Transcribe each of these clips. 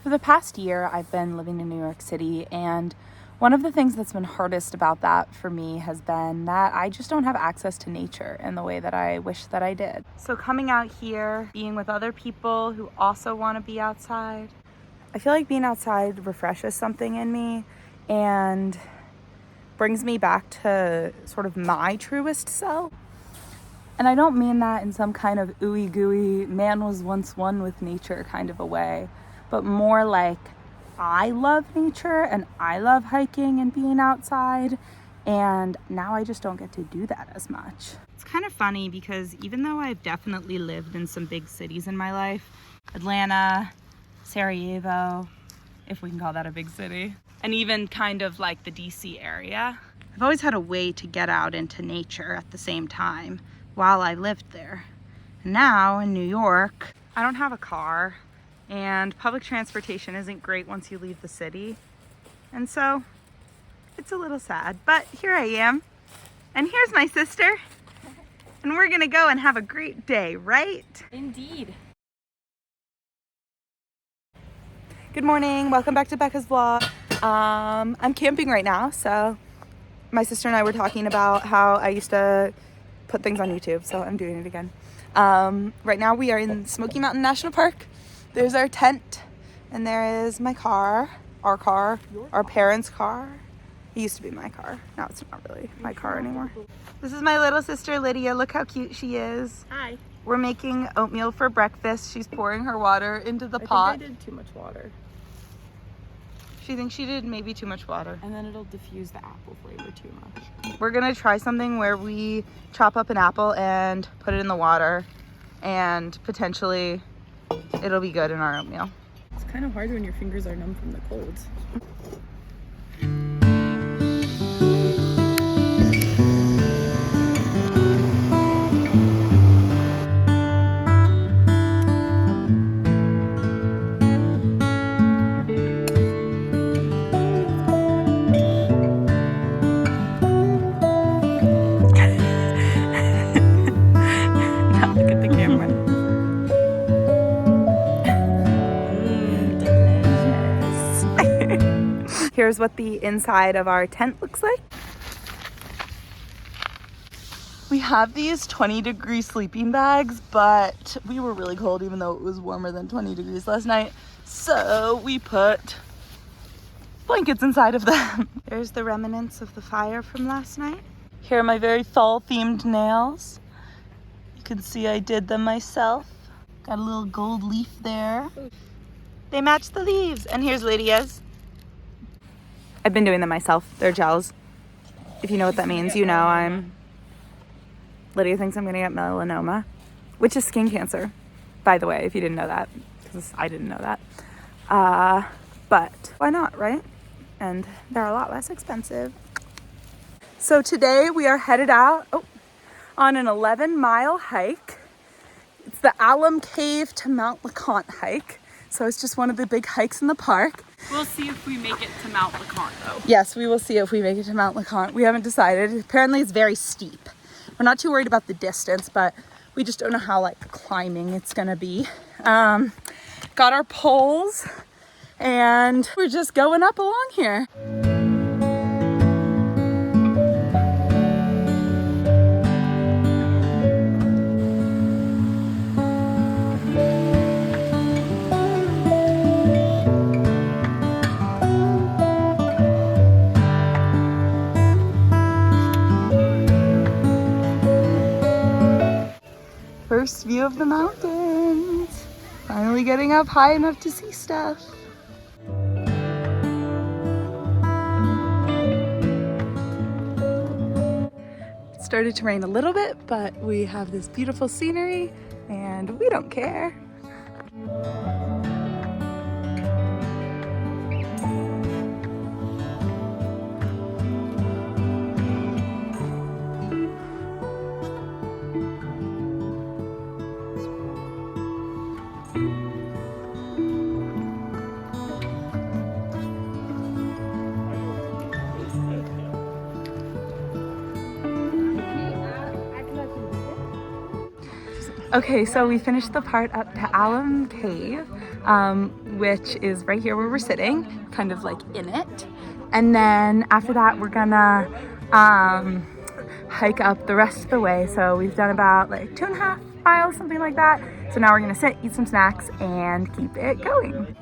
For the past year, I've been living in New York City, and one of the things that's been hardest about that for me has been that I just don't have access to nature in the way that I wish that I did. So coming out here, being with other people who also want to be outside, I feel like being outside refreshes something in me and brings me back to sort of my truest self. And I don't mean that in some kind of ooey gooey, man was once one with nature kind of a way, but more like I love nature and I love hiking and being outside, and now I just don't get to do that as much. It's kind of funny because even though I've definitely lived in some big cities in my life, Atlanta, Sarajevo, if we can call that a big city, and even kind of like the DC area, I've always had a way to get out into nature at the same time while I lived there. And now in New York, I don't have a car, and public transportation isn't great once you leave the city. And so it's a little sad, but here I am. And here's my sister. And we're gonna go and have a great day, right? Indeed. Good morning, welcome back to Becca's vlog. I'm camping right now, so my sister and I were talking about how I used to put things on YouTube, so I'm doing it again. Right now we are in Smoky Mountain National Park. There's our tent, and there is my car, our parents' car. It used to be my car. Now it's not really my car anymore. This is my little sister Lydia. Look how cute she is. Hi. We're making oatmeal for breakfast. She's pouring her water into the pot. I think I did too much water. She thinks she did maybe too much water. And then it'll diffuse the apple flavor too much. We're gonna try something where we chop up an apple and put it in the water, and potentially it'll be good in our oatmeal. It's kind of hard when your fingers are numb from the cold. Now look at the camera. Here's what the inside of our tent looks like. We have these 20-degree sleeping bags, but we were really cold even though it was warmer than 20 degrees last night. So we put blankets inside of them. There's the remnants of the fire from last night. Here are my very fall-themed nails. You can see I did them myself. Got a little gold leaf there. They match the leaves. And here's Lydia's. I've been doing them myself. They're gels. If you know what that means, you know Lydia thinks I'm gonna get melanoma, which is skin cancer, by the way, if you didn't know that, because I didn't know that. But why not, right? And they're a lot less expensive. So today we are headed out on an 11-mile hike. It's the Alum Cave to Mount LeConte hike. So it's just one of the big hikes in the park. We'll see if we make it to Mount LeConte though. Yes, we will see if we make it to Mount LeConte. We haven't decided. Apparently it's very steep. We're not too worried about the distance, but we just don't know how climbing it's gonna be. Got our poles and we're just going up along here. First view of the mountains. Finally getting up high enough to see stuff. It started to rain a little bit, but we have this beautiful scenery and we don't care. Okay, so we finished the part up to Alum Cave. which is right here where we're sitting, kind of like in it. And then after that, we're gonna hike up the rest of the way. So we've done about like 2.5 miles, something like that. So now we're gonna sit, eat some snacks, and keep it going.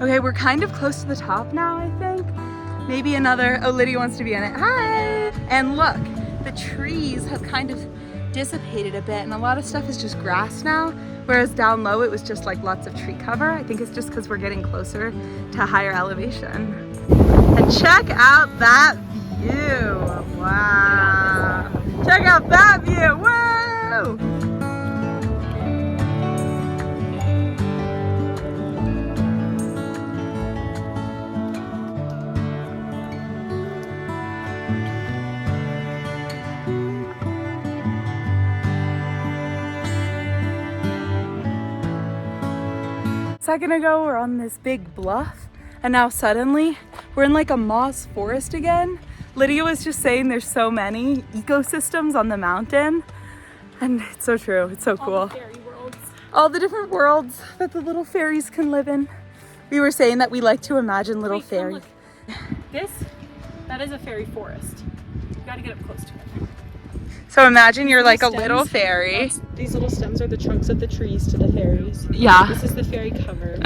Okay, we're kind of close to the top now, I think. Maybe another, oh, Lydia wants to be in it. Hi! And look, the trees have kind of dissipated a bit and a lot of stuff is just grass now, whereas down low it was just like lots of tree cover. I think it's just because we're getting closer to higher elevation. And check out that view. Wow. Check out that view. Whoa! A second ago we're on this big bluff and now suddenly we're in like a moss forest again. Lydia was just saying there's so many ecosystems on the mountain and it's so true, it's so cool. All the fairy worlds. All the different worlds that the little fairies can live in. We were saying that we like to imagine little fairies. That is a fairy forest. You gotta get up close to it. So imagine you're like a Stems, little fairy. These little stems are the trunks of the trees to the fairies. Yeah. This is the fairy cover.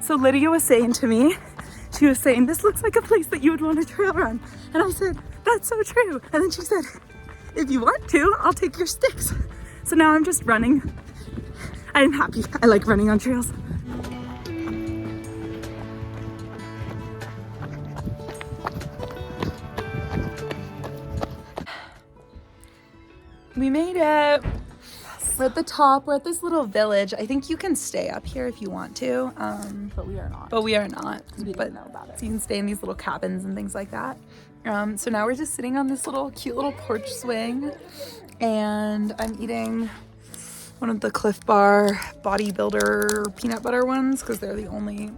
So Lydia was saying to me, she was saying, this looks like a place that you would want to trail run. And I said, that's so true. And then she said, if you want to, I'll take your sticks. So now I'm just running. I'm happy. I like running on trails. We made it. We're at the top. We're at this little village. I think you can stay up here if you want to. But we are not. But we are not. We didn't know about it. So you can stay in these little cabins and things like that. So now we're just sitting on this little cute little porch swing. And I'm eating one of the Cliff Bar bodybuilder peanut butter ones because they're the only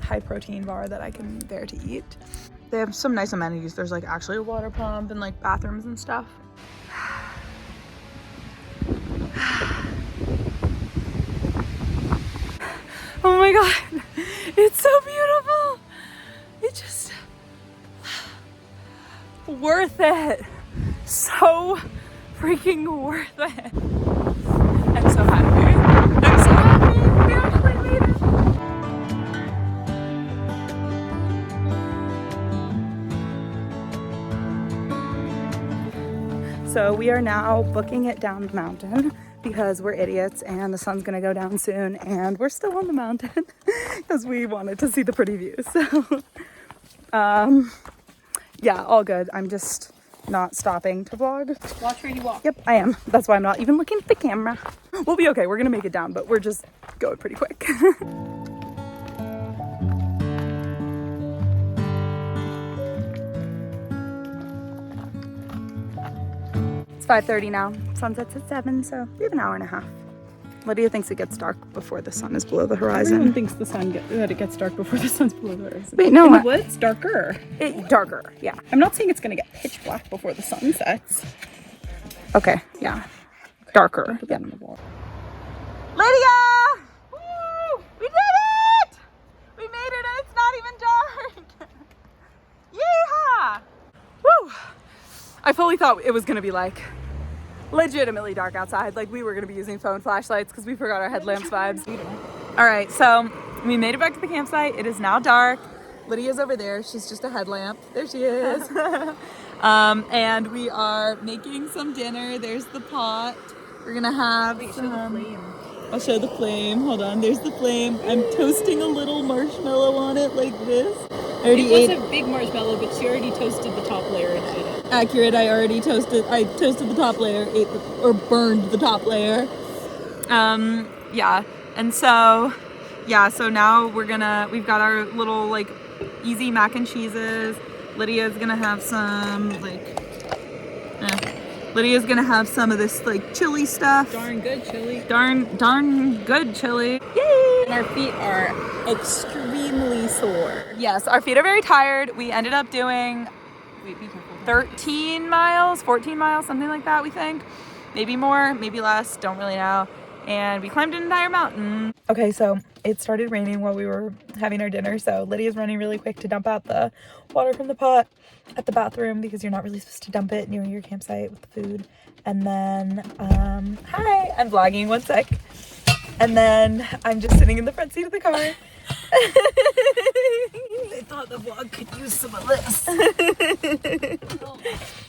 high protein bar that I can bear to eat. They have some nice amenities. There's like actually a water pump and like bathrooms and stuff. Oh my god, it's so beautiful. It's just worth it. So freaking worth it. I'm so happy. I'm so happy. We actually made it. So we are now booking it down the mountain because we're idiots and the sun's gonna go down soon and we're still on the mountain because we wanted to see the pretty views. So yeah, all good. I'm just not stopping to vlog. Watch where you walk. Yep, I am. That's why I'm not even looking at the camera. We'll be okay. We're gonna make it down, but we're just going pretty quick. It's 5:30 now. Sunset's at 7, so we have an hour and a half. Lydia thinks it gets dark before the sun is below the horizon. Everyone thinks that it gets dark before the sun's below the horizon. Wait, no. In the woods, darker. Darker, yeah. I'm not saying it's gonna get pitch black before the sun sets. Okay, yeah. Darker. Put that in the wall. Lydia! Woo! We did it! We made it and it's not even dark! Yeehaw! Woo! I fully thought it was gonna be like legitimately dark outside. Like we were gonna be using phone flashlights because we forgot our headlamps vibes. All right, so we made it back to the campsite. It is now dark. Lydia's over there. She's just a headlamp. There she is. And we are making some dinner. There's the pot. We're gonna have I'll show the flame. Hold on, there's the flame. I'm toasting a little marshmallow on it like this. I already ate. It was a big marshmallow, but she already toasted the top layer and ate it. Accurate, I toasted the top layer, or burned the top layer. Yeah, and so, yeah, so now we've got our little like easy mac and cheeses. Lydia's gonna have some Lydia's gonna have some of this like chili stuff. Darn good chili. Darn good chili. Yay! And our feet are extremely sore. Yes, our feet are very tired. We ended up doing Wait, be careful. 13 miles, 14 miles, something like that, we think. Maybe more, maybe less, don't really know. And we climbed an entire mountain. Okay, so it started raining while we were having our dinner, so Lydia's running really quick to dump out the water from the pot at the bathroom because you're not really supposed to dump it near your campsite with the food. And then, hi, I'm vlogging, one sec. And then I'm just sitting in the front seat of the car. I thought the vlog could use some of this.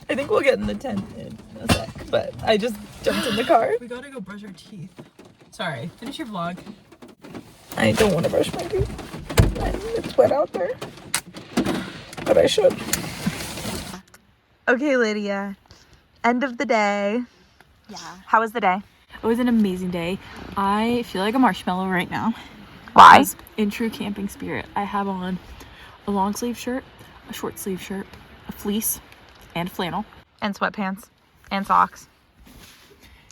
I think we'll get in the tent in a sec, but I just jumped in the car. We gotta go brush our teeth. Sorry, finish your vlog. I don't want to brush my teeth. It's wet out there, but I should. Okay, Lydia, end of the day. Yeah. How was the day? It was an amazing day. I feel like a marshmallow right now. Why? Because in true camping spirit, I have on a long sleeve shirt, a short sleeve shirt, a fleece, and flannel. And sweatpants and socks.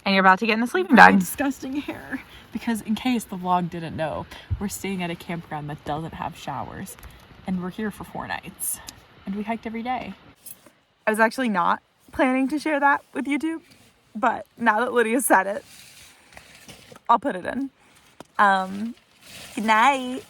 And you're about to get in the sleeping Very bag. disgusting hair. Because in case the vlog didn't know, we're staying at a campground that doesn't have showers. And we're here for 4 nights. And we hiked every day. I was actually not planning to share that with YouTube, but now that Lydia said it, I'll put it in. Good night.